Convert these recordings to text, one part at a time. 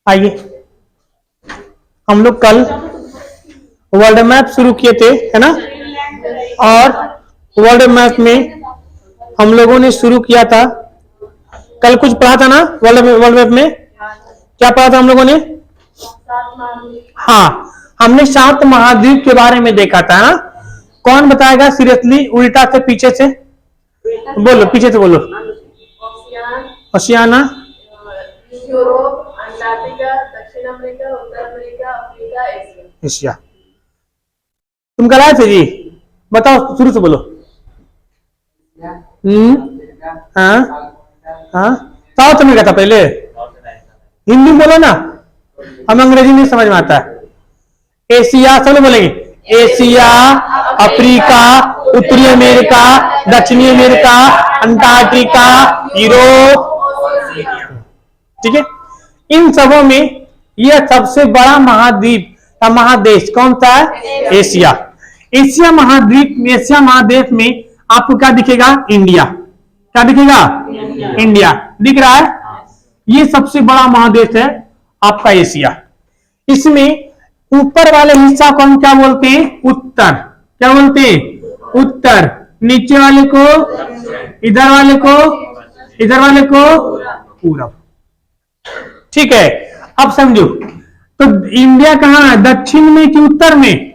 आइए, हम लोग कल वर्ल्ड मैप शुरू किए थे, है ना। और वर्ल्ड मैप में हम लोगों ने शुरू किया था, कल कुछ पढ़ा था ना वर्ल्ड मैप में। क्या पढ़ा था हम लोगों ने? हाँ, हमने 7 महाद्वीप के बारे में देखा था ना। कौन बताएगा सीरियसली, उल्टा से पीछे से बोलो, पीछे से बोलो। ओशियाना, यूरोप, अंटार्कटिका, दक्षिण अमेरिका, उत्तर अमेरिका, अफ्रीका, एशिया। तुम कल आए थे जी, बताओ शुरू से बोलो। हाँ हाँ, साउथ अमेरिका था पहले। हिंदी बोलो ना, हम अंग्रेजी नहीं समझ में आता है। एशिया सब लोग बोलेंगे, एशिया, अफ्रीका, उत्तरी अमेरिका, दक्षिणी अमेरिका, अंटार्कटिका, यूरोप, ठीक है। इन सबों में यह सबसे बड़ा महाद्वीप का महादेश कौन सा है? एशिया। एशिया महाद्वीप में, एशिया महादेश में आपको क्या दिखेगा? इंडिया। क्या दिखेगा? इंडिया दिख रहा है। ये सबसे बड़ा महादेश है आपका एशिया। इसमें ऊपर वाले हिस्सा को हम क्या बोलते हैं? उत्तर। क्या बोलते हैं? उत्तर। नीचे वाले को, इधर वाले को, इधर वाले को पूरब। ठीक है, अब समझो तो इंडिया कहाँ है? दक्षिण में कि उत्तर में?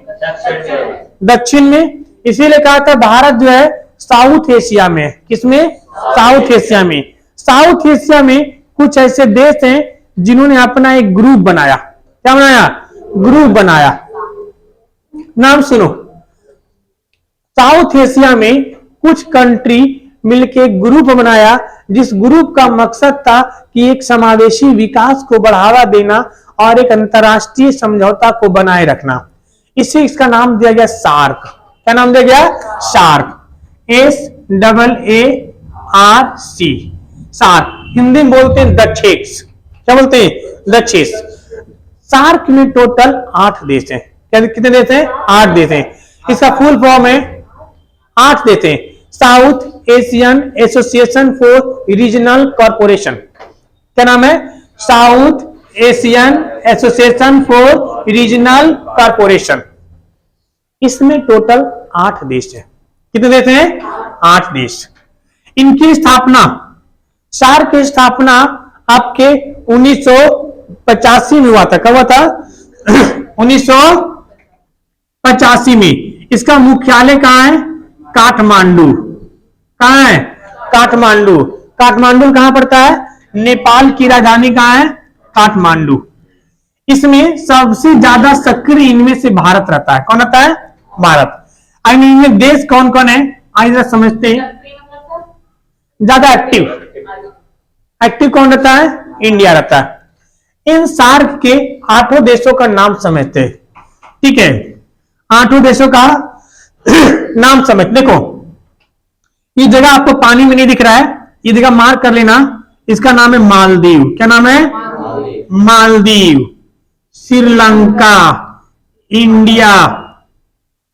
दक्षिण में। इसीलिए कहा था भारत जो है साउथ एशिया में। किसमें? साउथ एशिया में। साउथ एशिया में कुछ ऐसे देश हैं जिन्होंने अपना एक ग्रुप बनाया। क्या बनाया? ग्रुप बनाया। नाम सुनो। साउथ एशिया में कुछ कंट्री मिलके ग्रुप बनाया, जिस ग्रुप का मकसद था कि एक समावेशी विकास को बढ़ावा देना और एक अंतरराष्ट्रीय समझौता को बनाए रखना। इसे इसका नाम दिया गया सार्क। क्या नाम दिया गया? सार्क। SAARC, SAARC. हिंदी में बोलते हैं दक्षेस। क्या बोलते हैं? दक्षेस। सार्क में टोटल 8 देश हैं। क्या कितने देश हैं? 8 देश हैं। इसका फुल फॉर्म है 8 देश हैं। South Asian association for regional corporation. क्या नाम है? South Asian association for regional corporation. इसमें टोटल 8 देश है। कितने देश हैं? 8 देश। इनकी स्थापना, सार्क की स्थापना आपके 1985 में हुआ था। कब हुआ था? 1985 में। इसका मुख्यालय कहाँ है? काठमांडू। कहाँ है? काठमांडू। काठमांडू कहाँ पड़ता है? नेपाल की राजधानी कहाँ है? काठमांडू। इसमें सबसे ज्यादा सक्रिय इनमें से भारत रहता है। कौन रहता है? भारत। इनमें देश कौन कौन है? आइए जरा समझते हैं। ज्यादा एक्टिव कौन रहता है? इंडिया रहता है। इन सार्क के 8 देशों का नाम समझते हैं। ठीक है, 8 देशों का नाम समझ। देखो, ये जगह आपको पानी में नहीं दिख रहा है, ये जगह मार्क कर लेना। इसका नाम है मालदीव। क्या नाम है? मालदीव। श्रीलंका, इंडिया।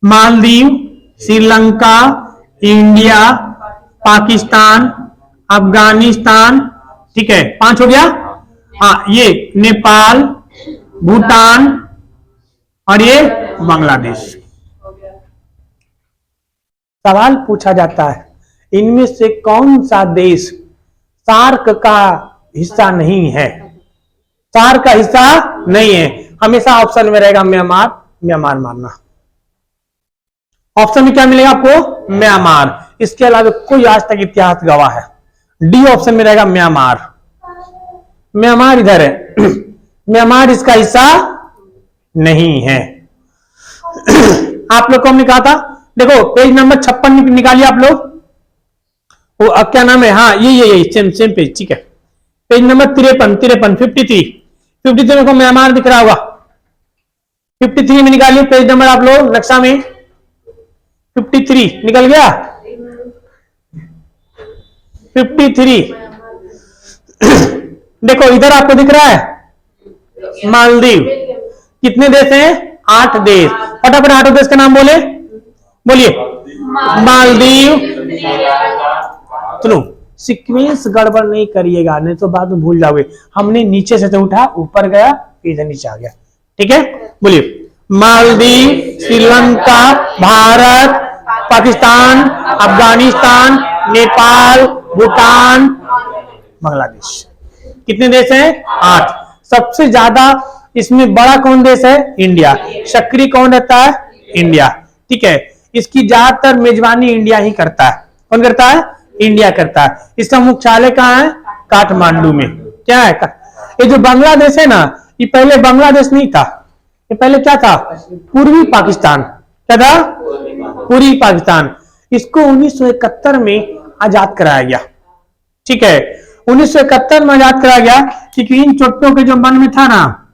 मालदीव, श्रीलंका, इंडिया, पाकिस्तान, अफगानिस्तान। ठीक है, 5 हो गया। हाँ, ये नेपाल, भूटान और ये बांग्लादेश। सवाल पूछा जाता है, इनमें से कौन सा देश सार्क का हिस्सा नहीं है? सार्क का हिस्सा नहीं है। हमेशा ऑप्शन में रहेगा म्यांमार। म्यांमार मारना। ऑप्शन में क्या मिलेगा आपको? म्यांमार। इसके अलावा कोई आज तक इतिहास गवाह है। डी ऑप्शन में रहेगा म्यांमार। म्यांमार इधर है। म्यांमार इसका हिस्सा नहीं है। आप लोग को हमने कहा था, देखो पेज नंबर 56 निकालिए आप लोग। वो अब क्या नाम है? हाँ, ये सेम पेज। ठीक है, पेज नंबर 53 में को म्यांमार दिख रहा होगा। 53 में निकालिए पेज नंबर आप लोग नक्शा में। 53 निकल गया। 53 देखो इधर आपको दिख रहा है मालदीव। कितने देश हैं? 8 देश। फटाफट 8 देश का नाम बोले, बोलिए। मालदीव, सुनो, सीक्वेंस गड़बड़ नहीं करिएगा, नहीं तो बाद में भूल जाओगे। हमने नीचे से तो उठा, ऊपर गया, फिर इधर नीचे आ गया। ठीक है, बोलिए। मालदीव, श्रीलंका, भारत, पाकिस्तान, अफगानिस्तान, नेपाल, भूटान, बांग्लादेश। कितने देश हैं? 8। सबसे ज्यादा इसमें बड़ा कौन देश है? इंडिया। सक्रिय कौन रहता है? इंडिया। ठीक है, इसकी ज्यादातर मेजबानी इंडिया ही करता है। कौन करता है? इंडिया करता है। इसका मुख्यालय कहाँ है? काठमांडू में। क्या है? ये जो बांग्लादेश है ना, ये पहले बांग्लादेश नहीं था, ये पहले क्या था? पूर्वी पाकिस्तान। क्या था? पूर्वी पाकिस्तान। इसको 1971 में आजाद कराया गया। ठीक है, 1971 में आजाद कराया गया, क्योंकि इन चोटों के जो मन में था ना,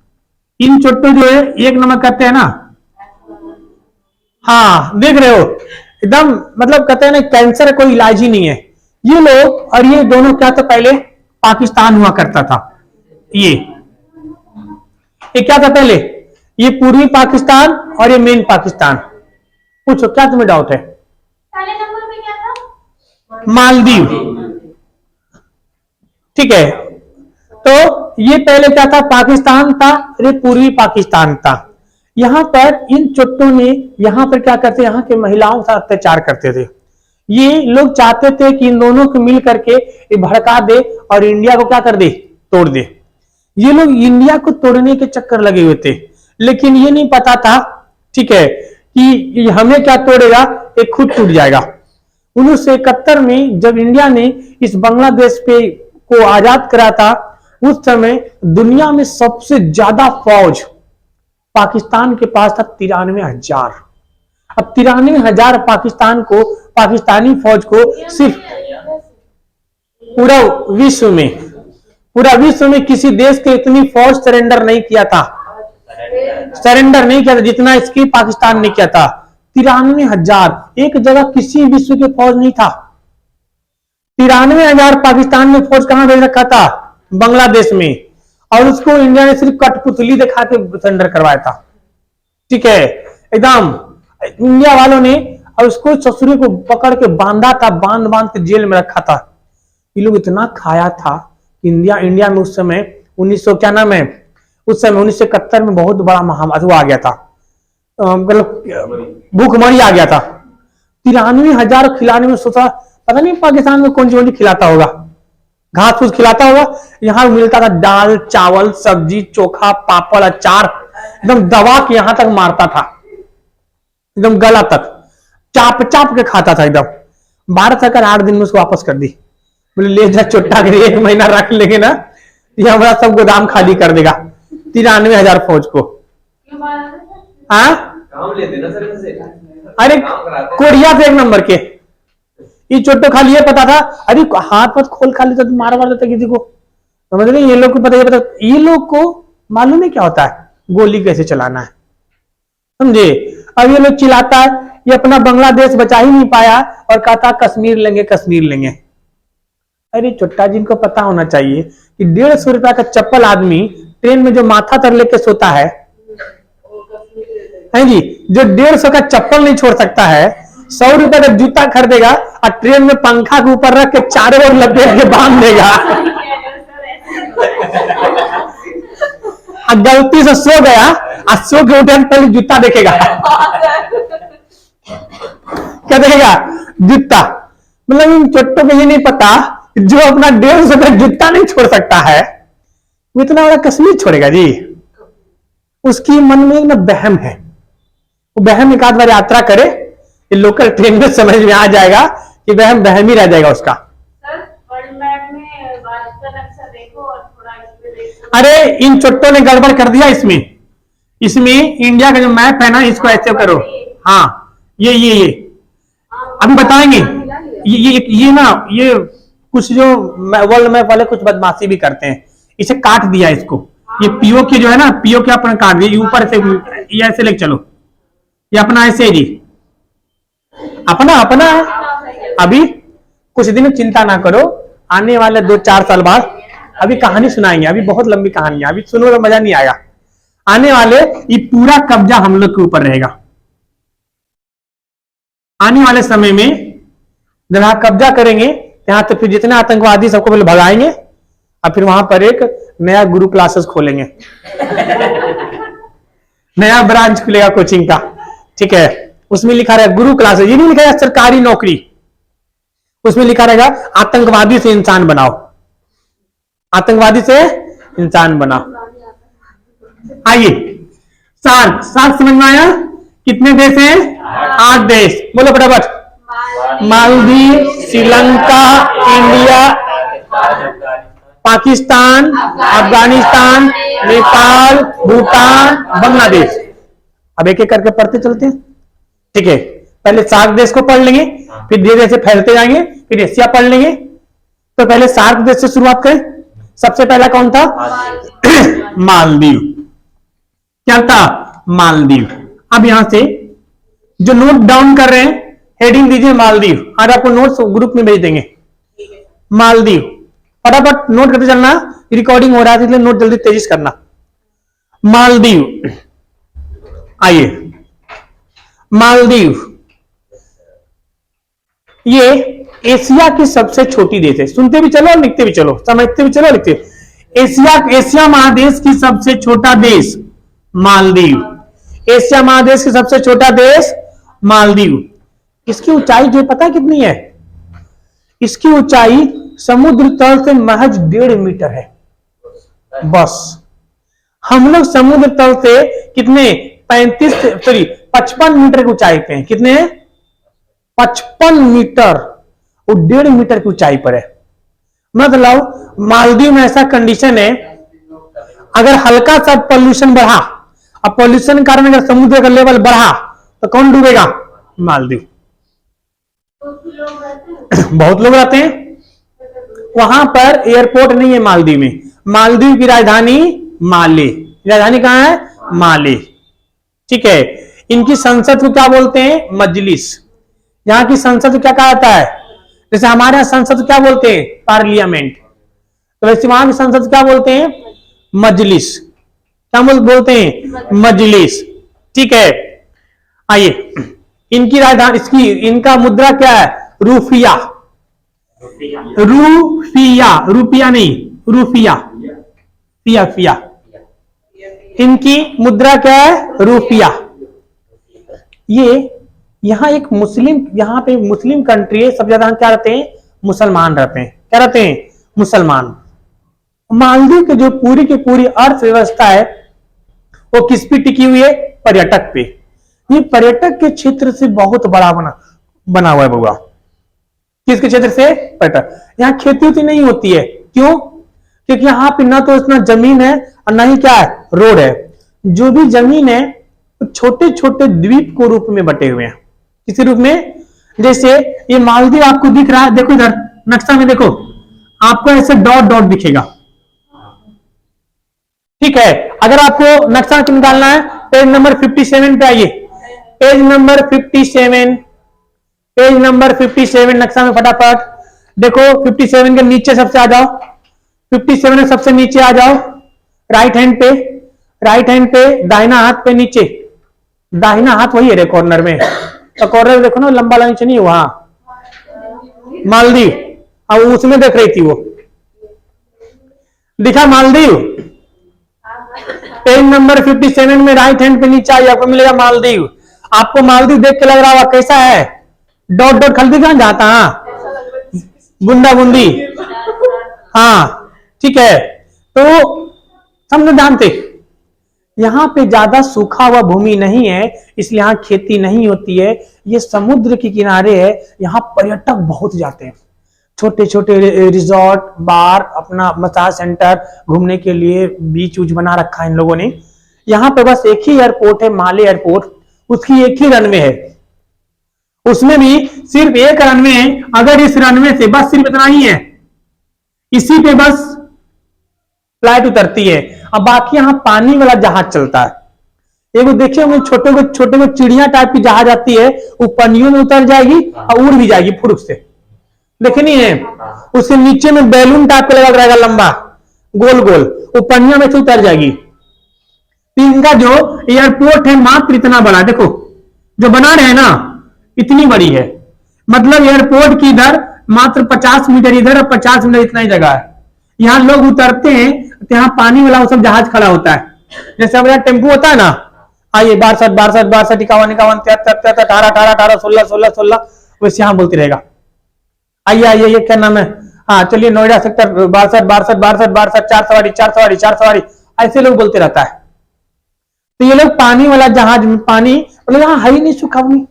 इन चोटों जो है एक नंबर कहते हैं ना, हाँ देख रहे हो एकदम, मतलब कहते हैं ना कैंसर कोई इलाज ही नहीं है। ये लोग और ये दोनों क्या था? पहले पाकिस्तान हुआ करता था। ये क्या था पहले? ये पूर्वी पाकिस्तान और ये मेन पाकिस्तान। पूछो, क्या तुम्हें डाउट है? पहले नंबर पे क्या था? मालदीव। ठीक है, तो ये पहले क्या था? पाकिस्तान था, ये पूर्वी पाकिस्तान था। यहां पर इन चुट्टों ने यहां पर क्या करते? यहाँ के महिलाओं का अत्याचार करते थे। ये लोग चाहते थे कि इन दोनों को मिल करके ये भड़का दे और इंडिया को क्या कर दे? तोड़ दे। ये लोग इंडिया को तोड़ने के चक्कर लगे हुए थे, लेकिन ये नहीं पता था, ठीक है, कि हमें क्या तोड़ेगा, ये खुद टूट जाएगा। 1971 में जब इंडिया ने इस बांग्लादेश पे को आजाद करा था, उस समय दुनिया में सबसे ज्यादा फौज पाकिस्तान के पास था 93,000। अब 93,000 पाकिस्तानी फौज को सिर्फ पूरा विश्व में किसी देश के इतनी फौज सरेंडर नहीं किया था, जितना इसकी पाकिस्तान ने किया था। 93,000 एक जगह किसी विश्व के फौज नहीं था। 93,000 पाकिस्तान ने फौज कहां भेज रखा था? बांग्लादेश में, और उसको इंडिया ने सिर्फ कठपुतली दिखा के सरेंडर करवाया था। ठीक है, एकदम इंडिया वालों ने, और उसको ससुरी को पकड़ के बांधा था, बांध के जेल में रखा था। ये लोग इतना खाया था कि इंडिया में उस समय 1971 में बहुत बड़ा महामारी आ गया था, मतलब भूखमरी आ गया था। 93,000 खिलाने में सोचा, पता नहीं पाकिस्तान में कौन सी खिलाता होगा, घास फूस खिलाता होगा। यहाँ मिलता था दाल, चावल, सब्जी, चोखा, पापड़, अचार, एकदम दबा के यहां तक मारता था, एकदम गला तक चाप के खाता था एकदम। भारत सरकार 8 दिन में उसको वापस कर दी, बोले ले जा चुट्टा के 1 महीना रख लेंगे ना, ये हमारा सब गोदाम खाली कर देगा। 93,000 फौज को। हाँ, अरे कोरिया से 1 नंबर के ये चोटो खाली है, पता था, अरे हाथ मत खोल, खाली तो मार देता किसी को, समझ रहे? ये लोग को पता, ये लोग को मालूम है क्या होता है गोली कैसे चलाना है, समझे? अब ये लोग चिल्लाता है, ये अपना बांग्लादेश बचा ही नहीं पाया और कहता कश्मीर लेंगे। अरे चुट्टा, जिनको पता होना चाहिए कि 150 रुपया का चप्पल आदमी ट्रेन में जो माथा तर लेके सोता है जी, जो 150 का चप्पल नहीं छोड़ सकता है, 100 रुपए का जूता खरीदेगा और ट्रेन में पंखा के ऊपर रख के चारों ओर लपेट के बांध देगा। गलती से सो गया और सो के उठे पहले जूता देखेगा। क्या देखेगा? जूता। मतलब इन चोटों को ये नहीं पता, जो अपना 150 का जूता नहीं छोड़ सकता है, वो इतना बड़ा कश्मीर छोड़ेगा जी। उसकी मन में एक ना बहम है, वो बहम एक आध बार यात्रा करे, ये लोकल ट्रेन में समझ में आ जाएगा कि बहम ही रह जाएगा उसका। सर, वर्ल्ड मैप में भारत का नक्शा देखो और थोड़ा इसमें देखो। अरे इन चोट्टों ने गड़बड़ कर दिया इसमें इंडिया का जो मैप है ना, इसको ऐसे करो। हाँ, ये अभी बताएंगे। ये कुछ जो वर्ल्ड मैप वाले कुछ बदमाशी भी करते हैं, इसे काट दिया इसको। ये पीओ के जो है ना, पीओ के अपना काट दिया, ऊपर से ये ऐसे लेके चलो, ये अपना ऐसे जी, अपना अभी कुछ दिन चिंता ना करो, आने वाले 2-4 साल बाद अभी कहानी सुनाएंगे। अभी बहुत लंबी कहानी है, अभी सुनो तो मजा नहीं आएगा। आने वाले ये पूरा कब्जा हम लोग के ऊपर रहेगा। आने वाले समय में जब आप कब्जा करेंगे तो यहाँ तो फिर जितने आतंकवादी सबको पहले भगाएंगे और फिर वहां पर एक नया गुरु क्लासेस खोलेंगे। नया ब्रांच खुलेगा कोचिंग का, ठीक है। उसमें लिखा रहेगा गुरु क्लासेस, ये नहीं लिखा है सरकारी नौकरी, उसमें लिखा रहेगा आतंकवादी से इंसान बनाओ, आतंकवादी से इंसान बनाओ। आइए सार्क, सार्क समझ में आया? कितने देश हैं? 8 देश। बोलो फटाफट। मालदीव, श्रीलंका, इंडिया, पाकिस्तान, अफगानिस्तान, नेपाल, भूटान, बांग्लादेश। अब एक एक करके पढ़ते चलते हैं, ठीक है। पहले सार्क देश को पढ़ लेंगे, फिर धीरे धीरे फैलते जाएंगे, फिर एशिया पढ़ लेंगे। तो पहले सार्क देश से शुरुआत करें। सबसे पहला कौन था? मालदीव। क्या था? मालदीव। अब यहां से जो नोट डाउन कर रहे हैं, हेडिंग दीजिए मालदीव। आज आपको नोट्स ग्रुप में भेज देंगे। मालदीव फटाफट नोट करते चलना, रिकॉर्डिंग हो रहा है इसलिए नोट जल्दी तेजी से करना। मालदीव, आइए मालदीव ये एशिया की सबसे छोटी देश है। सुनते भी चलो और लिखते भी चलो, समझते भी चलो लिखते। एशिया महादेश की सबसे छोटा देश मालदीव। एशिया महादेश की सबसे छोटा देश मालदीव। इसकी ऊंचाई जो पता है कितनी है? इसकी ऊंचाई समुद्र तल से महज 1.5 मीटर है बस। हम लोग समुद्र तल से कितने 55 मीटर की ऊंचाई पे हैं। कितने? 55 मीटर, वो 1.5 मीटर की ऊंचाई पर है। मतलब मालदीव में ऐसा कंडीशन है, अगर हल्का सा पोल्यूशन बढ़ा, अब पोल्यूशन के कारण अगर समुद्र का लेवल बढ़ा तो कौन डूबेगा? मालदीव। बहुत लोग रहते हैं वहां पर। एयरपोर्ट नहीं है मालदीव में। मालदीव की राजधानी माले। राजधानी कहां है? माले, ठीक है। इनकी संसद को क्या बोलते हैं? मजलिस। यहाँ की संसद को क्या कहा जाता है? जैसे हमारे यहाँ संसद को क्या बोलते हैं? पार्लियामेंट। तो वैसे वहां की संसद को क्या बोलते हैं? मजलिस। क्या बोलते हैं? मजलिस, ठीक है। आइए इनकी राजधानी, इसकी इनका मुद्रा क्या है? रूफिया। रूफिया, रुपया नहीं, रूफिया, फिया फिया। इनकी मुद्रा क्या है? रूफिया। ये यहां एक मुस्लिम, यहां पे मुस्लिम कंट्री है, सब ज्यादा क्या रहते हैं? मुसलमान रहते हैं। क्या रहते हैं? मुसलमान। मालदीव की जो पूरी की पूरी अर्थव्यवस्था है वो किस पे टिकी हुई है? पर्यटक पे। ये पर्यटक के क्षेत्र से बहुत बड़ा बना हुआ है बउआ। किसके क्षेत्र से? पर्यटक। यहाँ खेती उती नहीं होती है। क्यों? क्योंकि यहाँ पे ना तो इतना जमीन है और ना ही क्या है? रोड है। जो भी जमीन है छोटे छोटे द्वीप को रूप में बटे हुए हैं। किसी रूप में? जैसे ये मालदीव आपको दिख रहा है, देखो इधर नक्शा में देखो, आपको ऐसे डॉट डॉट दिखेगा, ठीक है। अगर आपको नक्शा निकालना है, पेज नंबर 57 पे आइए। पेज नंबर 57, पेज नंबर 57 नक्शा में फटाफट देखो। 57 के नीचे सबसे आ जाओ। 57 में सबसे नीचे आ जाओ, राइट हैंड पे, राइट हैंड पे दाहिना हाथ पे नीचे। दाहिना हाथ वही है कॉर्नर में, तो कॉर्नर देखो ना, लंबा लाइन नीचे नहीं है वहां मालदीव। अब उसमें देख रही थी वो, दिखा मालदीव। पेज नंबर 57 में राइट हैंड पे नीचे आइए, आपको मिलेगा मालदीव। आपको मालदीव देख के लग रहा होगा कैसा है? डॉट डॉट खलती कहां जाता? बूंदा बूंदी, हाँ ठीक है। तो समझ जानते, यहां पे ज्यादा सूखा हुआ भूमि नहीं है, इसलिए यहां खेती नहीं होती है। ये समुद्र के किनारे है, यहाँ पर्यटक बहुत जाते हैं। छोटे छोटे रिजॉर्ट, बार, अपना मसाज सेंटर, घूमने के लिए बीच उच बना रखा है इन लोगों ने। यहाँ पे बस एक ही एयरपोर्ट है, माले एयरपोर्ट, उसकी एक ही रनवे है। उसमें भी सिर्फ एक रनवे है। अगर इस रनवे से बस सिर्फ इतना ही है, इसी पे बस फ्लाइट उतरती है। अब बाकी यहाँ पानी वाला जहाज चलता है। एगो देखिए वो छोटे को चिड़िया टाइप की जहाज आती है, वो पनियों में उतर जाएगी और उड़ भी जाएगी फुरुक से, देखे नहीं है? उसके नीचे में बैलून टाइप का लगा रहेगा लंबा गोल गोल, वो पनिया में से उतर जाएगी। इनका जो एयरपोर्ट है मात्र इतना बड़ा, देखो जो बना रहे हैं ना, इतनी बड़ी है। मतलब एयरपोर्ट की इधर मात्र 50 मीटर इधर और 50 मीटर इतना ही जगह है। यहाँ लोग उतरते हैं तो यहाँ पानी वाला वो सब जहाज खड़ा होता है, जैसे हमारे यहाँ टेम्पू होता है ना, आइए 62 62 62 51 51 73 73 18 18 18 16 16 16, वैसे यहाँ बोलते रहेगा। आइए आइए, ये क्या नाम है, हाँ चलिए नोएडा सेक्टर 62 62 62 62 4 सवारी 4 सवारी 4 सवारी, ऐसे लोग बोलते रहता है। तो ये लोग पानी वाला जहाज में पानी मतलब यहाँ है ही नहीं, सुखावनी,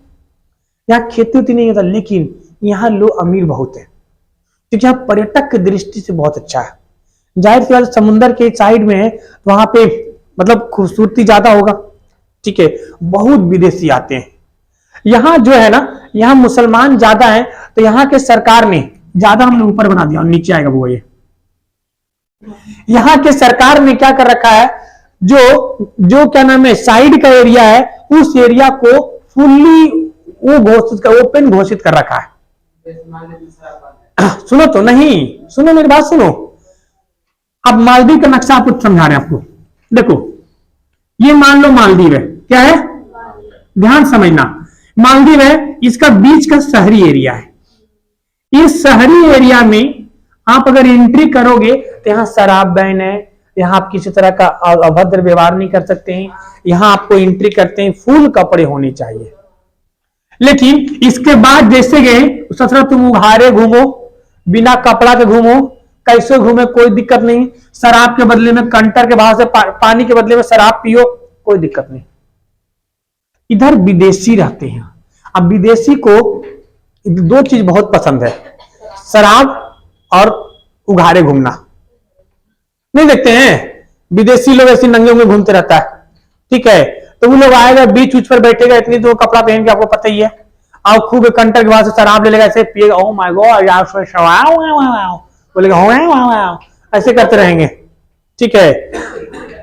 यहाँ खेती होती नहीं होता, लेकिन यहाँ लोग अमीर बहुत है क्योंकि यहाँ पर्यटक की दृष्टि से बहुत अच्छा है। जाहिर सी बात समुद्र के साइड में है तो वहां पे मतलब खूबसूरती ज्यादा होगा, ठीक है, बहुत विदेशी आते हैं। यहाँ जो है ना, यहाँ मुसलमान ज्यादा है तो यहाँ के सरकार ने ज्यादा हमने ऊपर बना दिया और नीचे आएगा वो, ये यहाँ के सरकार ने क्या कर रखा है, जो क्या नाम है साइड का एरिया है उस एरिया को फुल्ली वो घोषित कर, ओपन घोषित कर रखा है। सुनो तो नहीं, सुनो मेरी बात सुनो। अब मालदीव का नक्शा आपको समझा रहे हैं आपको, देखो ये मान लो मालदीव है, क्या है, ध्यान समझना, मालदीव है, इसका बीच का शहरी एरिया है। इस शहरी एरिया में आप अगर एंट्री करोगे तो यहाँ शराब बैन है, यहाँ आप किसी तरह का अभद्र व्यवहार नहीं कर सकते हैं, यहाँ आपको एंट्री करते हैं फुल कपड़े होने चाहिए। लेकिन इसके बाद जैसे गए ससुरा तुम उघारे घूमो, बिना कपड़ा के घूमो, कैसे घूमे कोई दिक्कत नहीं, शराब के बदले में कंटर के भाव से पानी के बदले में शराब पियो, कोई दिक्कत नहीं। इधर विदेशी रहते हैं, अब विदेशी को दो चीज बहुत पसंद है, शराब और उघारे घूमना। नहीं देखते हैं विदेशी लोग ऐसे नंगे होंगे घूमते रहता है, ठीक है, तो वो लोग आएगा बीच उच पर बैठेगा, इतनी तो कपड़ा पहन के आपको पता ही है, और खूब कंटर के बाद से शराब ले लेगा, ऐसे पिएगा, ओह माय गॉड यार बोलेगा हो, ऐसे करते रहेंगे, ठीक है।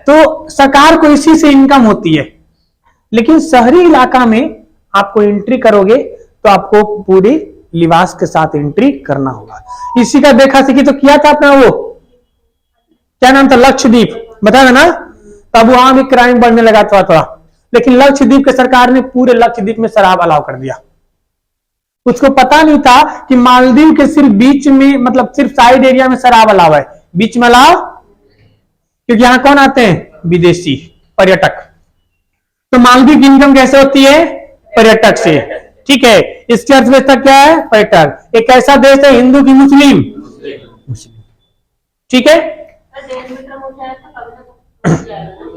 तो सरकार को इसी से इनकम होती है। लेकिन शहरी इलाका में आपको एंट्री करोगे तो आपको पूरी लिबास के साथ एंट्री करना होगा। इसी का देखा सीखी तो किया था अपना वो क्या नाम था, लक्षद्वीप, बताया ना, तब वहां भी क्राइम बढ़ने लगा थोड़ा, लेकिन लक्षद्वीप के सरकार ने पूरे लक्षद्वीप में शराब अलाउ कर दिया। उसको पता नहीं था कि मालदीव के सिर्फ बीच में, मतलब सिर्फ साइड एरिया में शराब अलाउ है, बीच में अलाउ, क्योंकि यहां कौन आते हैं, विदेशी पर्यटक। तो मालदीव की इनकम कैसे होती है, पर्यटक से, ठीक है। इसकी अर्थव्यवस्था क्या है, पर्यटक। एक ऐसा देश है हिंदू की मुस्लिम, ठीक है।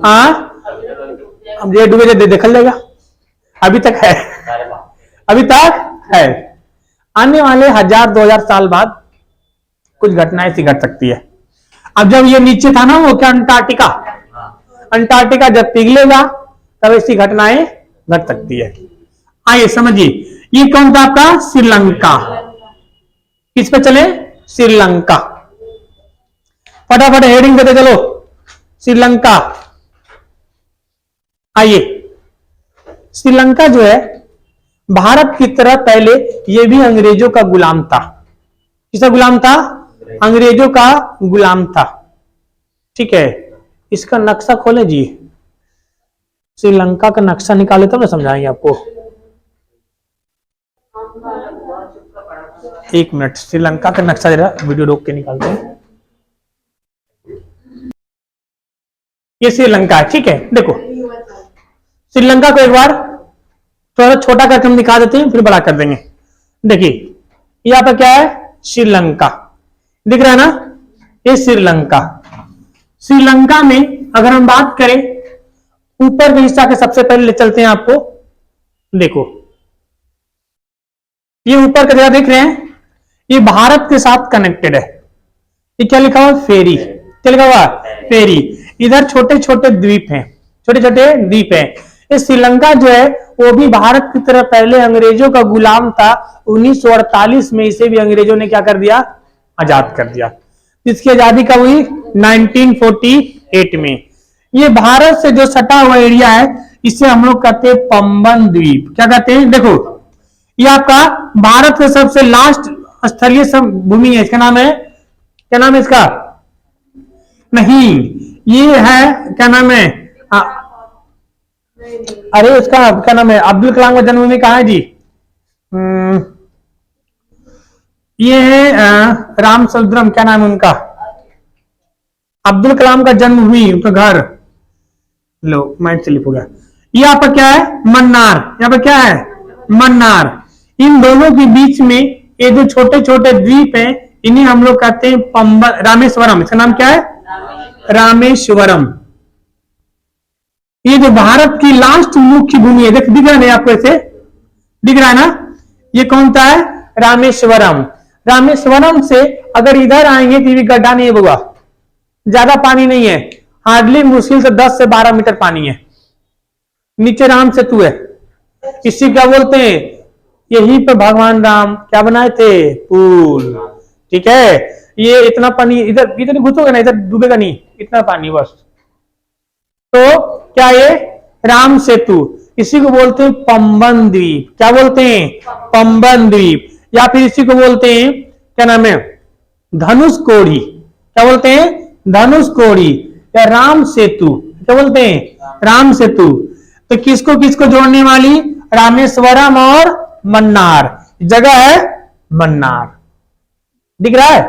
हाँ अब ये डूबे देख लेगा, अभी तक है, अभी तक है। आने वाले 1000-2000 साल बाद कुछ घटनाएं ऐसी घट सकती है। अब जब ये नीचे था ना वो क्या अंटार्कटिका, अंटार्कटिका जब पिघलेगा तब ऐसी घटनाएं घट सकती है। आइए समझिए, ये कौन था आपका, श्रीलंका। किस पे चले, श्रीलंका, फटाफट हेडिंग देते चलो, श्रीलंका। आइए, श्रीलंका जो है भारत की तरह पहले ये भी अंग्रेजों का गुलाम था। किसका गुलाम था, अंग्रेजों का गुलाम था, ठीक है। इसका नक्शा खोले जी, श्रीलंका का नक्शा निकाले तब ना समझाएंगे आपको। एक मिनट, श्रीलंका का नक्शा जरा वीडियो रोक के निकालते हैं। ये श्रीलंका है, ठीक है। देखो श्रीलंका को एक बार थोड़ा छोटा करके हम दिखा देते हैं, फिर बड़ा कर देंगे। देखिए यहाँ पर क्या है, श्रीलंका दिख रहा है ना, ये श्रीलंका। श्रीलंका में अगर हम बात करें ऊपर के हिस्सा के, सबसे पहले ले चलते हैं आपको। देखो ये ऊपर का जगह देख रहे हैं, ये भारत के साथ कनेक्टेड है। ये क्या लिखा हुआ, फेरी, क्या लिखा हुआ, फेरी। इधर छोटे छोटे द्वीप हैं, छोटे छोटे द्वीप हैं। ये श्रीलंका जो है वो भी भारत की तरह पहले अंग्रेजों का गुलाम था। 1948 में इसे भी अंग्रेजों ने क्या कर दिया, आजाद कर दिया। इसकी आजादी कब हुई, 1948 में। ये भारत से जो सटा हुआ एरिया है इसे हम लोग कहते हैं पंबन द्वीप। क्या कहते हैं, देखो ये आपका भारत का सबसे लास्ट स्थलीय भूमि है। इसका नाम है, क्या नाम है इसका, नहीं ये है, क्या नाम है, अरे उसका क्या नाम है, अब्दुल कलाम का जन्मभूमि कहाँ है जी, ये है रामसमुद्रम, क्या नाम है उनका, अब्दुल कलाम का जन्मभूमि, उनका घर। लो माइंड स्लिप हो गया। ये आपका क्या है, मन्नार। यहाँ पर क्या है, मन्नार। इन दोनों के बीच में ये जो छोटे छोटे द्वीप हैं, इन्हें हम लोग कहते हैं रामेश्वरम। इसका नाम क्या है, रामेश्वरम। ये जो भारत की लास्ट मुख्य भूमि है, दिख रहा है आपको, ऐसे दिख रहा है ना, ये कौन सा है, रामेश्वरम। रामेश्वरम से अगर इधर आएंगे तो ये गड्ढा नहीं होगा, ज्यादा पानी नहीं है, हार्डली मुश्किल से 10 से 12 मीटर पानी है। नीचे राम सेतु है, इसी क्या बोलते हैं, यहीं पर भगवान राम क्या बनाए थे, पुल। ठीक है, ये इतना पानी इधर इधर घुसोगे ना, इधर डूबेगा नहीं, इतना पानी बस। तो क्या ये राम सेतु, इसी को बोलते हैं पंबन द्वीप। क्या बोलते हैं, पंबन द्वीप। या फिर इसी को बोलते हैं, क्या नाम है, धनुषकोडी। क्या बोलते हैं, धनुषकोडी या राम सेतु। क्या बोलते हैं, राम सेतु। तो किसको किसको जोड़ने वाली, रामेश्वरम और मन्नार। जगह है मन्नार, दिख रहा है,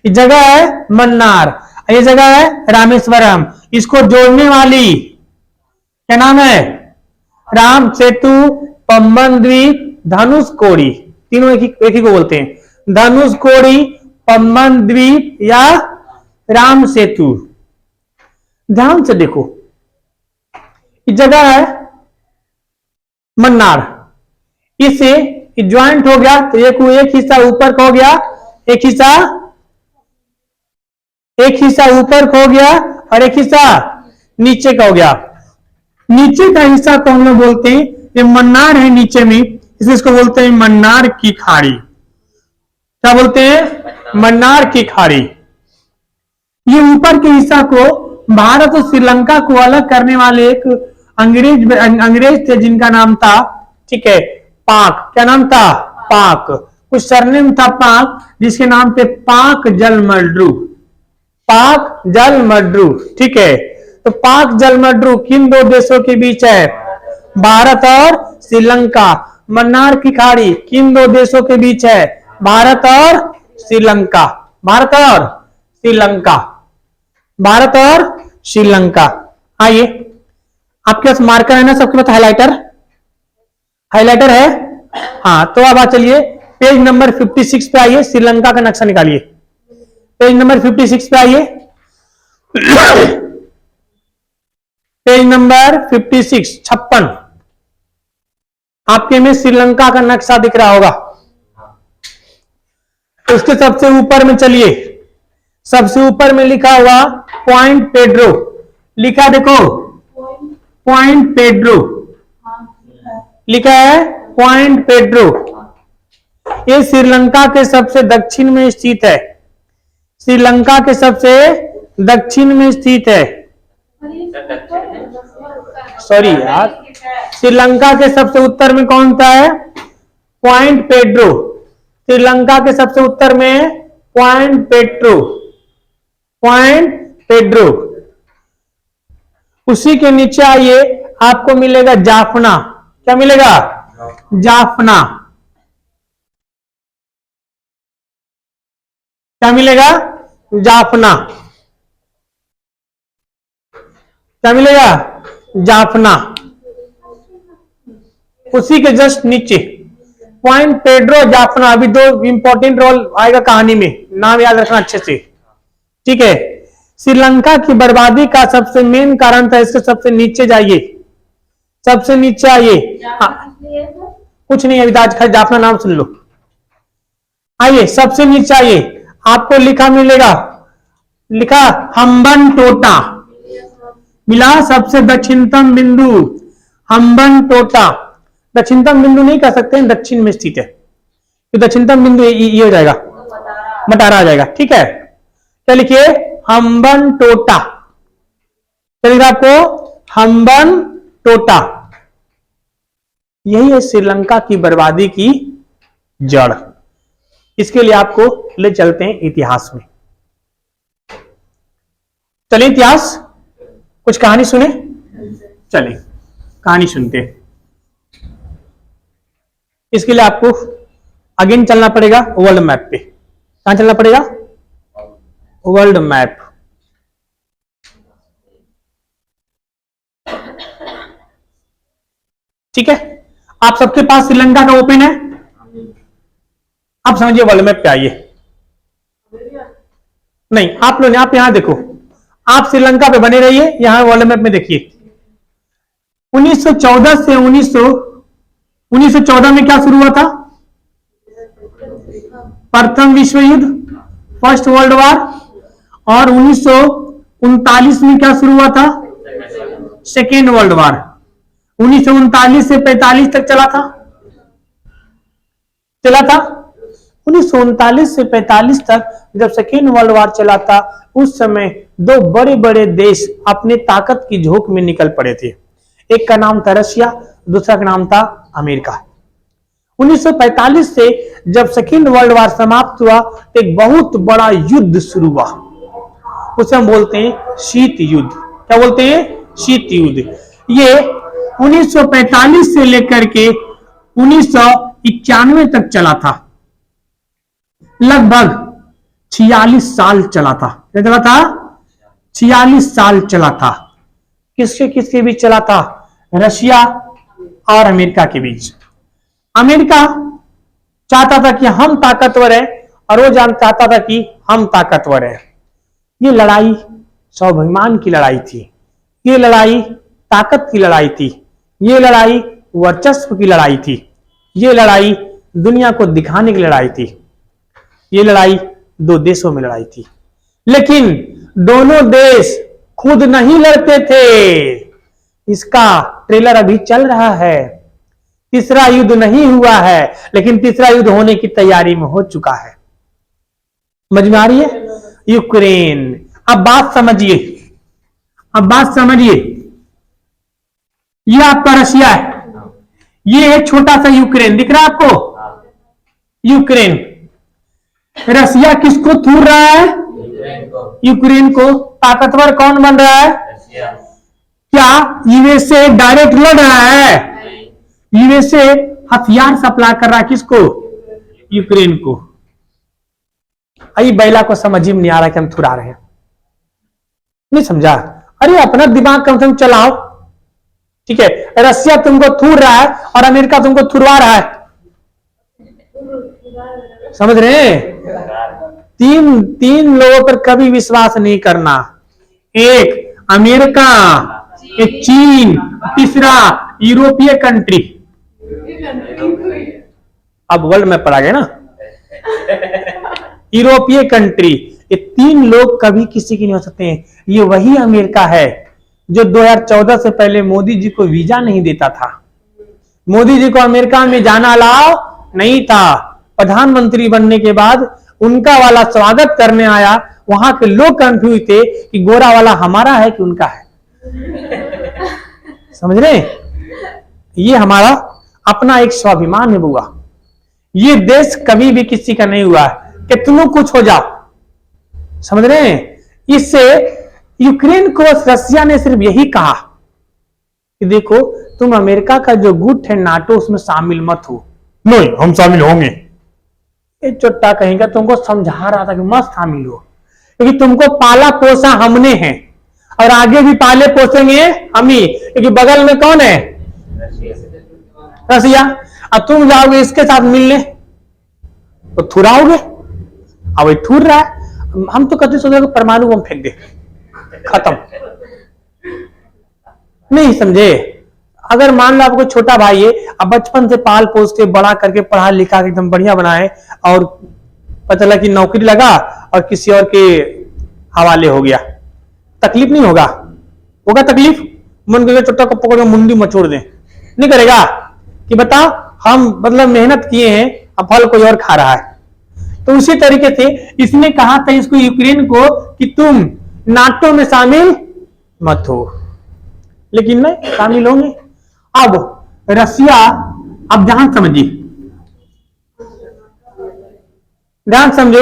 ये जगह है मन्नार, ये जगह है रामेश्वरम। इसको जोड़ने वाली क्या नाम है, राम सेतु, पंबन द्वीप, धनुषकोडी। तीनों एक ही को बोलते हैं, धनुषकोडी, पंबन द्वीप या राम सेतु। ध्यान से देखो, ये जगह है मन्नार, इससे ज्वाइंट हो गया तो एक हिस्सा ऊपर का हो गया, एक हिस्सा ऊपर का हो गया और एक हिस्सा नीचे का हो गया। नीचे का हिस्सा को हम लोग बोलते हैं, ये मन्नार है नीचे में, इसलिए इसको बोलते हैं मन्नार की खाड़ी। क्या बोलते हैं, मन्नार की खाड़ी। ये ऊपर के हिस्सा को भारत और श्रीलंका को अलग करने वाले एक अंग्रेज थे, जिनका नाम था, ठीक है, पाक। क्या नाम था, पाक। कुछ सरनेम था पाक, जिसके नाम पे पाक जलमड्रू, पाक जलमड्रू। ठीक है, तो पाक जलमड्रू किन दो देशों के बीच है, भारत और श्रीलंका। मन्नार की खाड़ी किन दो देशों के बीच है, भारत और श्रीलंका। भारत और श्रीलंका, भारत और श्रीलंका। आइए, आपके पास मार्कर है ना, सबके पास हाइलाइटर, हाइलाइटर है, हाँ। तो अब चलिए पेज नंबर 56 पे आइए, श्रीलंका का नक्शा निकालिए। पेज नंबर 56 पे आइए, पेज नंबर 56, 56। आपके में श्रीलंका का नक्शा दिख रहा होगा। उसके सबसे ऊपर में चलिए, सबसे ऊपर में लिखा हुआ पॉइंट पेड्रो, लिखा देखो, पॉइंट पेड्रो लिखा है, पॉइंट पेड्रो। ये श्रीलंका के सबसे दक्षिण में स्थित है, श्रीलंका के सबसे दक्षिण में स्थित है। सॉरी यार, श्रीलंका के सबसे उत्तर में कौन सा है, पॉइंट पेड्रो। श्रीलंका के सबसे उत्तर में पॉइंट पेड्रो, पॉइंट पेड्रो। उसी के नीचे आइए, आपको मिलेगा जाफना। क्या मिलेगा, जाफना। क्या मिलेगा, जाफना। क्या मिलेगा, जाफना। उसी के जस्ट नीचे पॉइंट पेड्रो, जाफना। अभी दो इंपॉर्टेंट रोल आएगा कहानी में, नाम याद रखना अच्छे से, ठीक है। श्रीलंका की बर्बादी का सबसे मेन कारण था, इसके सबसे नीचे जाइए, सबसे नीचे आइए। हाँ, कुछ नहीं, अभी आज जाफना नाम सुन लो। आइए, सबसे नीचे आइए, आपको लिखा मिलेगा, लिखा हम्बन टोटा मिला, सबसे दक्षिणतम बिंदु हम्बन टोटा। दक्षिणतम बिंदु नहीं कह सकते, दक्षिण में स्थित है, तो दक्षिणतम बिंदु ये हो जाएगा, मटारा आ जाएगा। ठीक है, क्या लिखिए, हम्बन टोटा। चलिए आपको हम्बन टोटा, यही है श्रीलंका की बर्बादी की जड़। इसके लिए आपको ले चलते हैं इतिहास में। चलिए इतिहास, कुछ कहानी सुने, चलिए कहानी सुनते हैं। इसके लिए आपको अगेन चलना पड़ेगा वर्ल्ड मैप पे। कहां चलना पड़ेगा? World map. ठीक है, आप सबके पास श्रीलंका का ओपन है। आप समझिए वर्ल्ड मैप पे आइए। नहीं, आप लोग आप यहां देखो, आप श्रीलंका पे बने रहिए, यहां वर्ल्ड मैप में देखिए। 1914 से 1914 में क्या शुरू हुआ था? प्रथम विश्व युद्ध, फर्स्ट वर्ल्ड वॉर। और 1939 में क्या शुरू हुआ था? Second world war. 1939 से 45 तक चला था। 1939 से 45 तक जब सेकेंड वर्ल्ड वॉर चला था, उस समय दो बड़े बड़े देश अपने ताकत की झोंक में निकल पड़े थे। एक का नाम था रशिया, दूसरा का नाम था अमेरिका। 1945 से जब सेकेंड वर्ल्ड वॉर समाप्त हुआ, एक बहुत बड़ा युद्ध शुरू हुआ, उसे हम बोलते हैं शीत युद्ध। क्या बोलते हैं? शीत युद्ध। ये 1945 से लेकर के 1991 तक चला था। लगभग 46 साल चला था। क्या चला था? 46 साल चला था। किसके किसके बीच चला था? रशिया और अमेरिका के बीच। अमेरिका चाहता था कि हम ताकतवर है और वो चाहता था कि हम ताकतवर है। ये लड़ाई स्वाभिमान की लड़ाई थी, ये लड़ाई ताकत की लड़ाई थी, ये लड़ाई वर्चस्व की लड़ाई थी, ये लड़ाई दुनिया को दिखाने की लड़ाई थी। ये लड़ाई दो देशों में लड़ाई थी, लेकिन दोनों देश खुद नहीं लड़ते थे। इसका ट्रेलर अभी चल रहा है। तीसरा युद्ध नहीं हुआ है, लेकिन तीसरा युद्ध होने की तैयारी में हो चुका है। समझ में आ रही है? यूक्रेन। अब बात समझिए, अब बात समझिए। ये आपका रशिया है, ये है छोटा सा यूक्रेन, दिख रहा है आपको? यूक्रेन। रशिया किसको थूर रहा है? यूक्रेन को। ताकतवर कौन बन रहा है? क्या यूएसए डायरेक्ट लड़ रहा है? यूएसए हथियार सप्लाई कर रहा है किसको? यूक्रेन को। अभी बैला को समझ ही नहीं आ रहा कि हम थुरा रहे हैं। नहीं समझा? अरे अपना दिमाग कम से कम चलाओ। ठीक है, रशिया तुमको थूर रहा है और अमेरिका तुमको थुरवा रहा है। समझ रहे हैं? तीन लोगों पर कभी विश्वास नहीं करना। एक अमेरिका, एक चीन, तीसरा यूरोपीय कंट्री। अब वर्ल्ड में पढ़ा गया ना? यूरोपीय कंट्री। ये तीन लोग कभी किसी की नहीं हो सकते हैं। ये वही अमेरिका है जो 2014 से पहले मोदी जी को वीजा नहीं देता था। मोदी जी को अमेरिका में जाना अलाउ नहीं था। प्रधानमंत्री बनने के बाद उनका वाला स्वागत करने आया। वहां के लोग कंफ्यूज थे कि गोरा वाला हमारा है कि उनका है। समझ रहे? ये हमारा अपना एक स्वाभिमान है बुआ। ये देश कभी भी किसी का नहीं हुआ है, कितनों कुछ हो जाओ। समझ रहे हैं? इससे यूक्रेन को रशिया ने सिर्फ यही कहा कि देखो तुम अमेरिका का जो गुट है नाटो, उसमें शामिल मत हो। नहीं, हम शामिल होंगे। ये चोट्टा कहेगा तुमको समझा रहा था कि मत शामिल हो, क्योंकि तुमको पाला पोसा हमने हैं और आगे भी पाले पोसेंगे हम ही। क्योंकि बगल में कौन है? रशिया। अब तुम जाओगे इसके साथ मिलने तो थुराओगे। अब ये थुर रहा है। हम तो कभी सोच रहे परमाणु बम फेंक दे, खत्म। नहीं समझे? अगर मान लो आपको छोटा भाई है, अब बचपन से पाल पोस के बड़ा करके पढ़ा लिखा के एकदम बढ़िया बनाए और पता लगा कि नौकरी लगा और किसी और के हवाले हो गया, तकलीफ नहीं होगा? होगा तकलीफ? मन करके छोटा को पकड़ के मुंडी मचोड़ दे, नहीं करेगा? कि बता हम मतलब मेहनत किए हैं, अब फल कोई और खा रहा है। तो उसी तरीके से इसने कहा था इसको, यूक्रेन को, कि तुम नाटो में शामिल मत हो, लेकिन नहीं शामिल होंगे। अब रशिया, अब ध्यान समझिए, ध्यान समझो।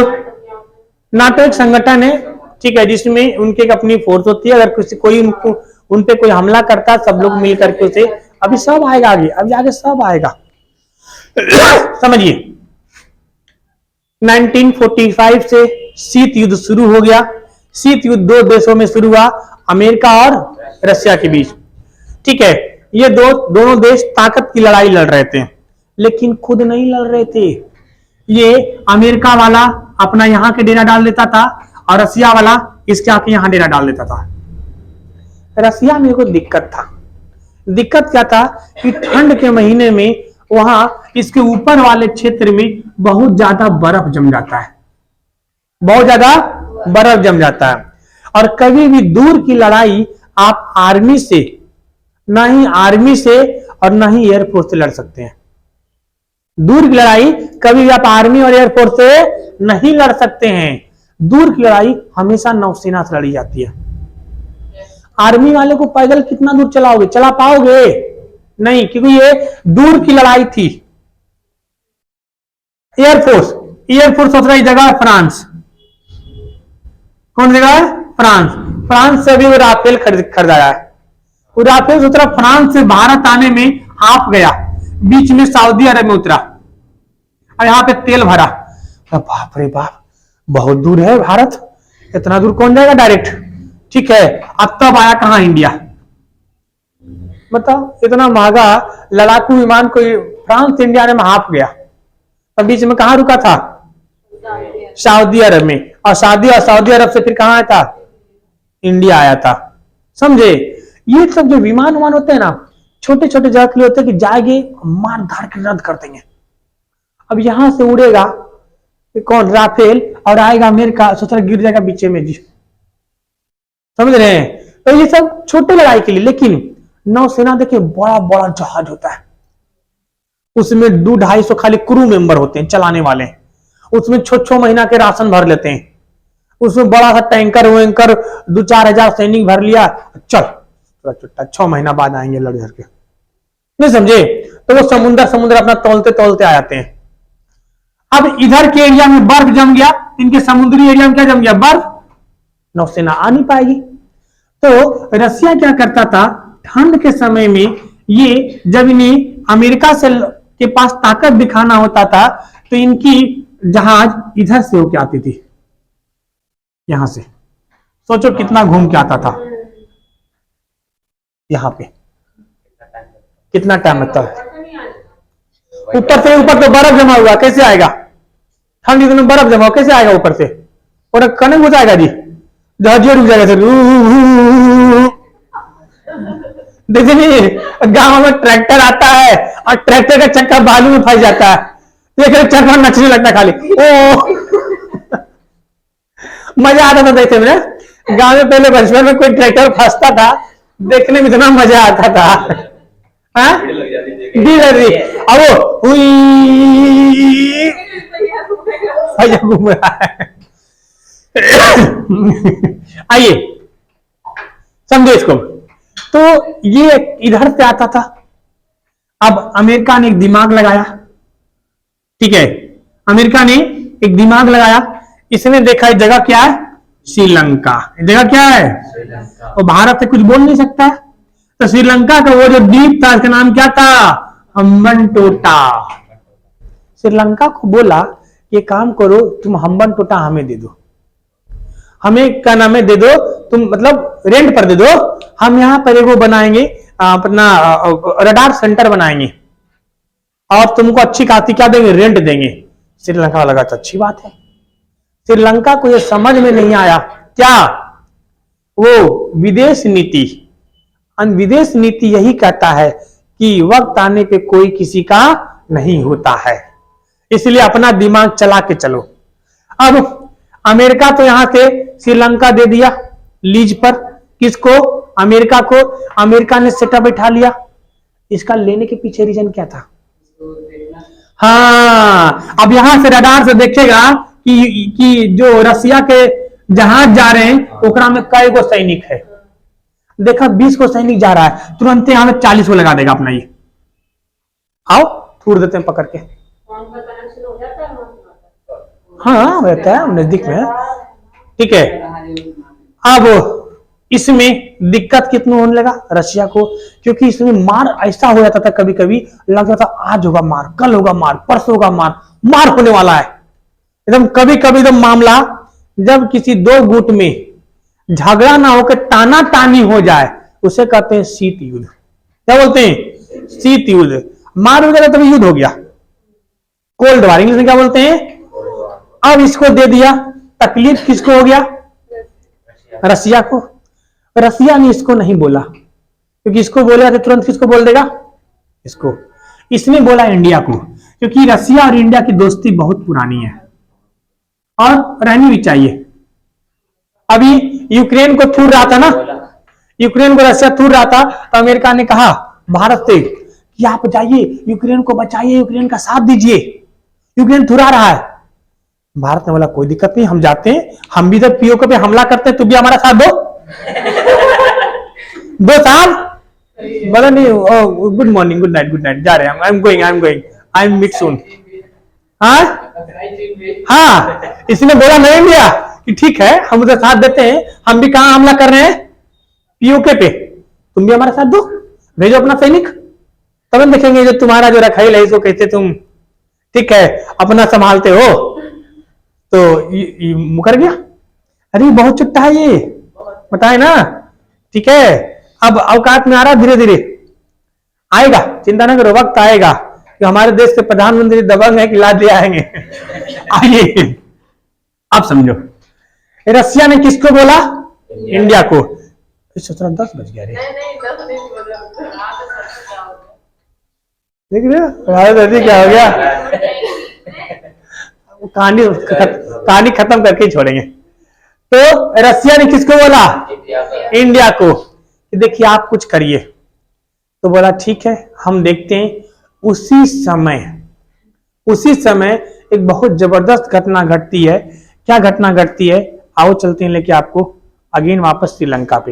नाटो एक संगठन है, ठीक है, जिसमें उनकी एक अपनी फोर्स होती है। अगर किसी कोई उन पे कोई हमला करता है, सब लोग मिल करके उसे, अभी सब आएगा आगे, अभी आगे सब आएगा। समझिए, 1945 से शीत युद्ध शुरू हो गया। शीत युद्ध दो देशों में शुरू हुआ, अमेरिका और रशिया के बीच। ठीक है, ये दोनों देश ताकत की लड़ाई लड़ रहे थे, लेकिन खुद नहीं लड़ रहे थे। ये अमेरिका वाला अपना यहां के डेरा डाल देता था और रसिया वाला इसके आके यहां डेरा डाल देता था। रसिया में कोई दिक्कत था। दिक्कत क्या था कि ठंड के महीने में वहां इसके ऊपर वाले क्षेत्र में बहुत ज्यादा बर्फ जम जाता है, बहुत ज्यादा बर्फ जम जाता है। और कभी भी दूर की लड़ाई आप आर्मी से, ना ही आर्मी से और ना ही एयरफोर्स से लड़ सकते हैं। दूर की लड़ाई कभी भी आप आर्मी और एयरफोर्स से नहीं लड़ सकते हैं। दूर की लड़ाई हमेशा नौसेना से लड़ी जाती है। आर्मी वाले को पैदल कितना दूर चलाओगे, चला पाओगे नहीं, क्योंकि ये दूर की लड़ाई थी। एयरफोर्स सोच रही जगह फ्रांस, कौन जगह है? फ्रांस। फ्रांस से भी वो राफेल खरीदाया है। वो राफेल सोच रहा फ्रांस से भारत आने में हाफ गया, बीच में सऊदी अरब में उतरा और यहां पे तेल भरा। बाप रे बाप, बहुत दूर है भारत, इतना दूर कौन जाएगा डायरेक्ट। ठीक है, अब तब आया कहां? इंडिया। बताओ, इतना महंगा लड़ाकू विमान कोई फ्रांस से इंडिया में हाफ गया, तब बीच में कहां रुका था? सऊदी अरब में। और सऊदी अरब से फिर कहां आया था? इंडिया आया था। समझे? ये सब जो विमान होते हैं ना, छोटे छोटे जगह के लिए होते हैं कि जाएंगे मार धाड़ के रद्द कर देंगे। अब यहां से उड़ेगा कौन? राफेल, और आएगा अमेरिका, सोच रहा गिर जाएगा बीचे में जी। समझ रहे हैं? तो ये सब छोटे लड़ाई के लिए। लेकिन नौसेना देखिए बड़ा बड़ा जहाज होता है, उसमें 200-250 खाली क्रू मेंबर होते हैं, चलाने वाले। उसमें 6 महीना के राशन भर लेते हैं। उसमें बड़ा सा टैंकर 2-4 हजार सैनिक भर लिया, चल 6 महीना बाद आएंगे लड़ झड़ के। नहीं समझे? तो वो समुद्र अपना तौलते तौलते आ जाते हैं। अब इधर के एरिया में बर्फ जम गया, इनके समुद्री एरिया में क्या जम गया? बर्फ। नौसेना आ नहीं पाएगी। तो रसिया क्या करता था, ठंड के समय में ये जब इन्हें अमेरिका से के पास ताकत दिखाना होता था, तो इनकी जहाज इधर से होके आती थी, यहां से। सोचो कितना घूम के आता था यहां पे, कितना टाइम लगता है। ऊपर तो बर्फ जमा हुआ, कैसे आएगा? ठंडी दिनों में बर्फ जमा हुआ, कैसे आएगा ऊपर से? और कनेक्ट हो जाएगा जी, जहाज रुक जाएगा सर। देखिए गांव में ट्रैक्टर आता है और ट्रैक्टर का चक्का बालू में फंस जाता है, देखिए चक्का नचने लगता है खाली। ओ मजा आता था देखते में। गांव में पहले बचपन में कोई ट्रैक्टर फंसता था, देखने में इतना मजा आता था। हाँ अब घूम रहा है। आइए समझो इसको। तो ये इधर से आता था। अब अमेरिका ने एक दिमाग लगाया। ठीक है, अमेरिका ने एक दिमाग लगाया। इसने देखा ये जगह क्या है? श्रीलंका। जगह क्या है? तो भारत से कुछ बोल नहीं सकता, तो श्रीलंका का वो जो द्वीप था उसका नाम क्या था? हम्बनटोटा। श्रीलंका को बोला ये काम करो, तुम हम्बनटोटा हमें दे दो, हमें क्या नाम है दे दो, तुम मतलब रेंट पर दे दो, हम यहां पर एगो बनाएंगे अपना रडार सेंटर बनाएंगे और तुमको अच्छी खासी क्या देंगे? रेंट देंगे। श्रीलंका लगा तो अच्छी बात है। श्रीलंका को यह समझ में नहीं आया क्या? वो विदेश नीति, विदेश नीति यही कहता है कि वक्त आने पे कोई किसी का नहीं होता है, इसलिए अपना दिमाग चला के चलो। अब अमेरिका तो यहां से श्रीलंका दे दिया लीज पर, किसको? अमेरिका को। अमेरिका ने सेटअप बैठा लिया। इसका लेने के पीछे रीजन क्या था? हाँ, अब यहां से रडार से देखेगा कि जो रसिया के जहाज जा रहे हैं ओकरा में कई गो सैनिक है। देखा 20 को सैनिक जा रहा है, तुरंत यहां में 40 को लगा देगा अपना। ये आओ थूर देते हैं पकड़ के। हाँ रहता है नजदीक में। ठीक है, अब इसमें दिक्कत कितना होने लगा रशिया को, क्योंकि इसमें मार ऐसा हो जाता था, कभी कभी लगता था आज होगा मार, कल होगा मार, परसों होगा मार, मार होने वाला है। एकदम कभी कभी एकदम मामला, जब किसी दो गुट में झगड़ा ना होकर ताना तानी हो जाए, उसे कहते हैं शीत युद्ध। क्या बोलते हैं? शीत युद्ध। मार वगैरह तभी युद्ध हो गया, कोल्ड वार इंग्लिश में क्या बोलते हैं। अब इसको दे दिया, तकलीफ किसको हो गया? रसिया को। रसिया ने इसको नहीं बोला, क्योंकि इसको बोलेगा तो तुरंत किसको बोल देगा? इसको। इसने बोला इंडिया को, क्योंकि रसिया और इंडिया की दोस्ती बहुत पुरानी है और रहनी भी चाहिए। अभी यूक्रेन को थूर रहा था ना, यूक्रेन को रसिया थूर रहा था, तो अमेरिका ने कहा भारत से कि आप जाइए यूक्रेन को बचाइए, यूक्रेन का साथ दीजिए, यूक्रेन थुरा रहा है। भारत ने बोला कोई दिक्कत नहीं, हम जाते हैं, हम भी जब पीओके पे हमला करते हैं, तू भी हमारा साथ दो। दो साहब बोला नहीं, गुड मॉर्निंग, गुड नाइट, जा रहे हैं, I am going, I am meet soon. हाँ, इसने बोला नहीं इंडिया कि ठीक है हम उधर साथ देते हैं, हम भी कहां हमला कर रहे हैं? पीओके पे, तुम भी हमारा साथ दो, भेजो अपना सैनिक, तब हम देखेंगे जो तुम्हारा जो रखाइल है इसको कैसे तुम ठीक है अपना संभालते हो। तो ये मुकर गया। अरे बहुत चुट्टा है ये, बताए ना। ठीक है, अब अवकाश में आ रहा, धीरे धीरे आएगा, चिंता ना करो, वक्त आएगा कि हमारे देश के प्रधानमंत्री दबंग है कि लाद ले आएंगे। आइए आप समझो, रसिया ने किसको बोला? इंडिया को। 10 बज गया रे, नहीं 10 नहीं बोला। देख रहे हो क्या हो गया? कहानी खत्म करके ही छोड़ेंगे। तो रसिया ने किसको बोला? इंडिया को, कि देखिए आप कुछ करिए। तो बोला ठीक है हम देखते हैं। उसी समय एक बहुत जबरदस्त घटना घटती है। क्या घटना घटती है? आओ चलते हैं लेके आपको अगेन वापस श्रीलंका पे।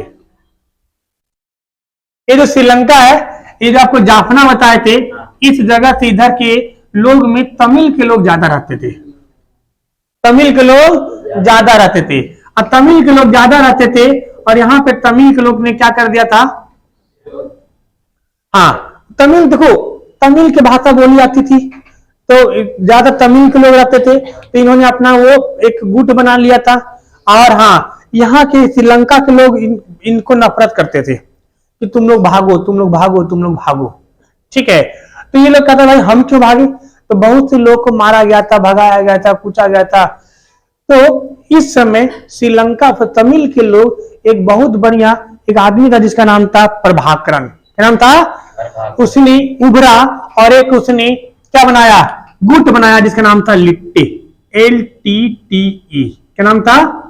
ये जो श्रीलंका है, ये जो आपको जाफना बताए थे, इस जगह से इधर के लोग में तमिल के लोग ज्यादा रहते थे। तमिल के लोग ज्यादा रहते थे, और तमिल के लोग ज्यादा रहते थे, और यहाँ पे तमिल के लोग ने क्या कर दिया था? हाँ, तमिल देखो, तमिल की भाषा बोली जाती थी, तो ज्यादा तमिल के लोग रहते थे, तो इन्होंने अपना वो एक गुट बना लिया था। और हाँ, यहाँ के श्रीलंका के लोग इनको नफरत करते थे कि तुम लोग भागो, तुम लोग भागो, तुम लोग भागो। ठीक है, तो ये लोग कहता भाई हम क्यों भागे? तो बहुत से लोग को मारा गया था, भगाया गया था, पूछा गया था। तो इस समय श्रीलंका पर तमिल के लोग एक बहुत बढ़िया एक आदमी था जिसका नाम था प्रभाकरन। क्या नाम था? उसने उभरा और एक उसने क्या बनाया? गुट बनाया जिसका नाम था लिट्टे, LTTE। क्या नाम था?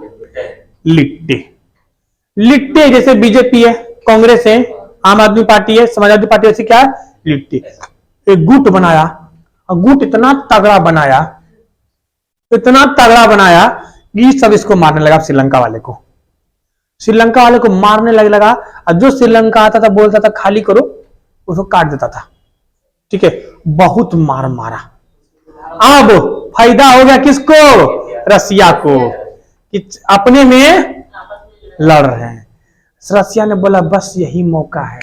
लिट्टे। लिट्टे जैसे बीजेपी है, कांग्रेस है, आम आदमी पार्टी है, समाजवादी पार्टी, ऐसे क्या है? लिट्टे। एक गुट बनाया, और गुट इतना तगड़ा बनाया कि सब इसको मारने लगा, श्रीलंका वाले को। श्रीलंका वाले को मारने लगा, और जो श्रीलंका आता था बोलता था खाली करो, उसको काट देता था। ठीक है, बहुत मार मारा। अब फायदा हो गया किसको? रसिया को, कि अपने में लड़ रहे हैं। रसिया ने बोला बस यही मौका है,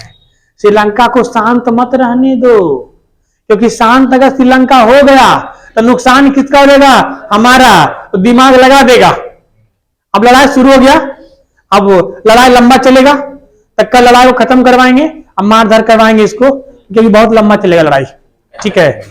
श्रीलंका को शांत मत रहने दो, क्योंकि शांत अगर श्रीलंका हो गया तो नुकसान किसका हो जाएगा? हमारा। तो दिमाग लगा देगा। अब लड़ाई शुरू हो गया, अब लड़ाई लंबा चलेगा, तक का लड़ाई को खत्म करवाएंगे, अब मारधार करवाएंगे इसको, क्योंकि बहुत लंबा चलेगा लड़ाई। ठीक है,